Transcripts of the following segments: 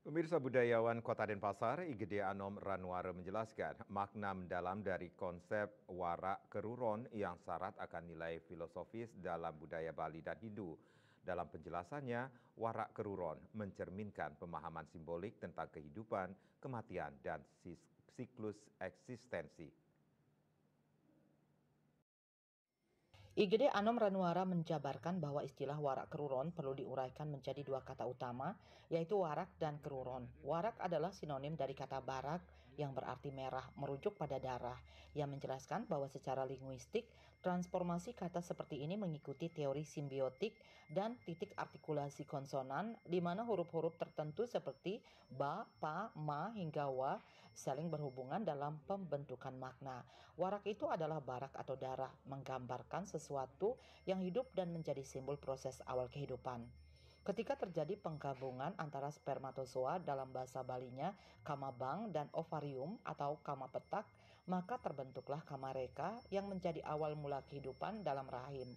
Pemirsa budayawan Kota Denpasar, Igede Anom Ranware menjelaskan makna mendalam dari konsep warak keruron yang syarat akan nilai filosofis dalam budaya Bali dan Hindu. Dalam penjelasannya, warak keruron mencerminkan pemahaman simbolik tentang kehidupan, kematian, dan siklus eksistensi. IGD Anom Ranwara menjabarkan bahwa istilah warak keruron perlu diuraikan menjadi dua kata utama, yaitu warak dan keruron. Warak adalah sinonim dari kata barak yang berarti merah, merujuk pada darah, yang menjelaskan bahwa secara linguistik, transformasi kata seperti ini mengikuti teori simbiotik dan titik artikulasi konsonan, di mana huruf-huruf tertentu seperti ba, pa, ma, hingga wa saling berhubungan dalam pembentukan makna. Warak itu adalah barak atau darah, menggambarkan sesuatu yang hidup dan menjadi simbol proses awal kehidupan. Ketika terjadi penggabungan antara spermatozoa dalam bahasa Balinya kamabang dan ovarium atau kama petak, maka terbentuklah kamareka yang menjadi awal mula kehidupan dalam rahim.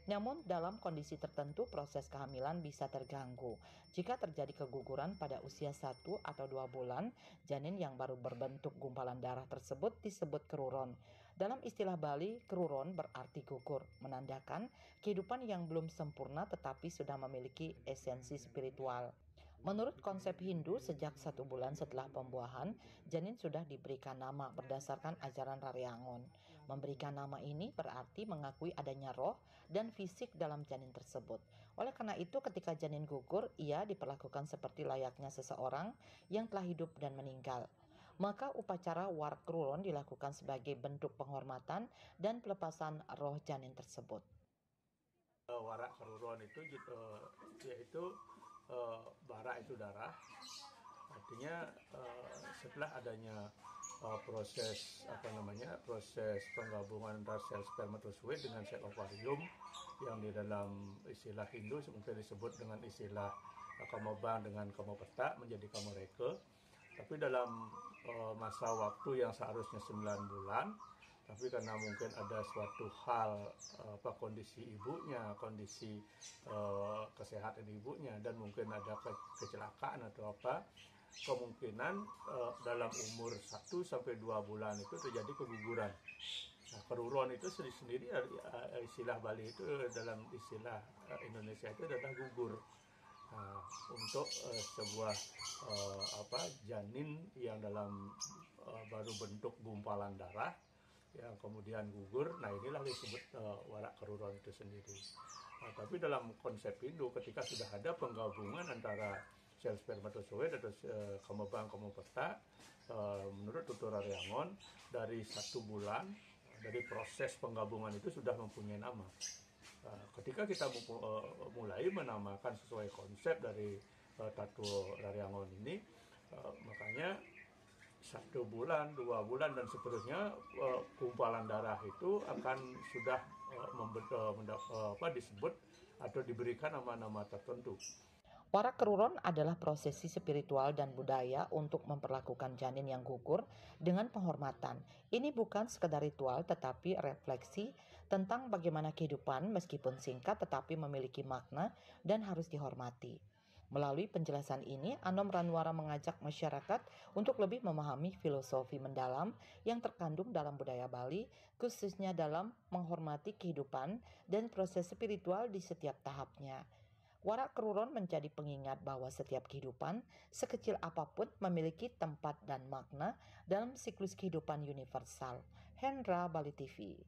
Namun dalam kondisi tertentu proses kehamilan bisa terganggu. Jika terjadi keguguran pada usia 1 atau 2 bulan, janin yang baru berbentuk gumpalan darah tersebut disebut keruron. Dalam istilah Bali, keruron berarti gugur, menandakan kehidupan yang belum sempurna tetapi sudah memiliki esensi spiritual. Menurut konsep Hindu, sejak 1 bulan setelah pembuahan, janin sudah diberikan nama berdasarkan ajaran Raryangon. Memberikan nama ini berarti mengakui adanya roh dan fisik dalam janin tersebut. Oleh karena itu, ketika janin gugur, ia diperlakukan seperti layaknya seseorang yang telah hidup dan meninggal. Maka upacara warak keruron dilakukan sebagai bentuk penghormatan dan pelepasan roh janin tersebut. Warak keruron itu yaitu bara itu darah. Artinya setelah adanya proses penggabungan antara sel spermatozoid dengan sel ovarium yang di dalam istilah Hindu mungkin disebut dengan istilah kamabang dengan kamapeta menjadi kamareka. Tapi dalam masa waktu yang seharusnya 9 bulan, tapi karena mungkin ada suatu hal kondisi ibunya, kondisi kesehatan ibunya, dan mungkin ada kecelakaan atau apa, kemungkinan dalam umur 1 sampai 2 bulan itu terjadi keguguran. Nah, keruron itu sendiri istilah Bali itu dalam istilah Indonesia itu adalah gugur. Nah, untuk sebuah janin yang dalam baru bentuk gumpalan darah yang kemudian gugur, nah inilah disebut warak keruron itu sendiri. Nah, tapi dalam konsep Hindu ketika sudah ada penggabungan antara sel spermatozoid atau kamabang kamapeta, menurut tutur Raryangon dari 1 bulan dari proses penggabungan itu sudah mempunyai nama. Ketika kita mulai menamakan sesuai konsep dari Tato Raryangon ini, makanya 1 bulan, 2 bulan dan seterusnya gumpalan darah itu akan sudah disebut atau diberikan nama-nama tertentu. Warak keruron adalah prosesi spiritual dan budaya untuk memperlakukan janin yang gugur dengan penghormatan. Ini bukan sekadar ritual tetapi refleksi tentang bagaimana kehidupan meskipun singkat tetapi memiliki makna dan harus dihormati. Melalui penjelasan ini, Anom Ranwara mengajak masyarakat untuk lebih memahami filosofi mendalam yang terkandung dalam budaya Bali, khususnya dalam menghormati kehidupan dan proses spiritual di setiap tahapnya. Warak keruron menjadi pengingat bahwa setiap kehidupan, sekecil apapun, memiliki tempat dan makna dalam siklus kehidupan universal. Hendra, Bali TV.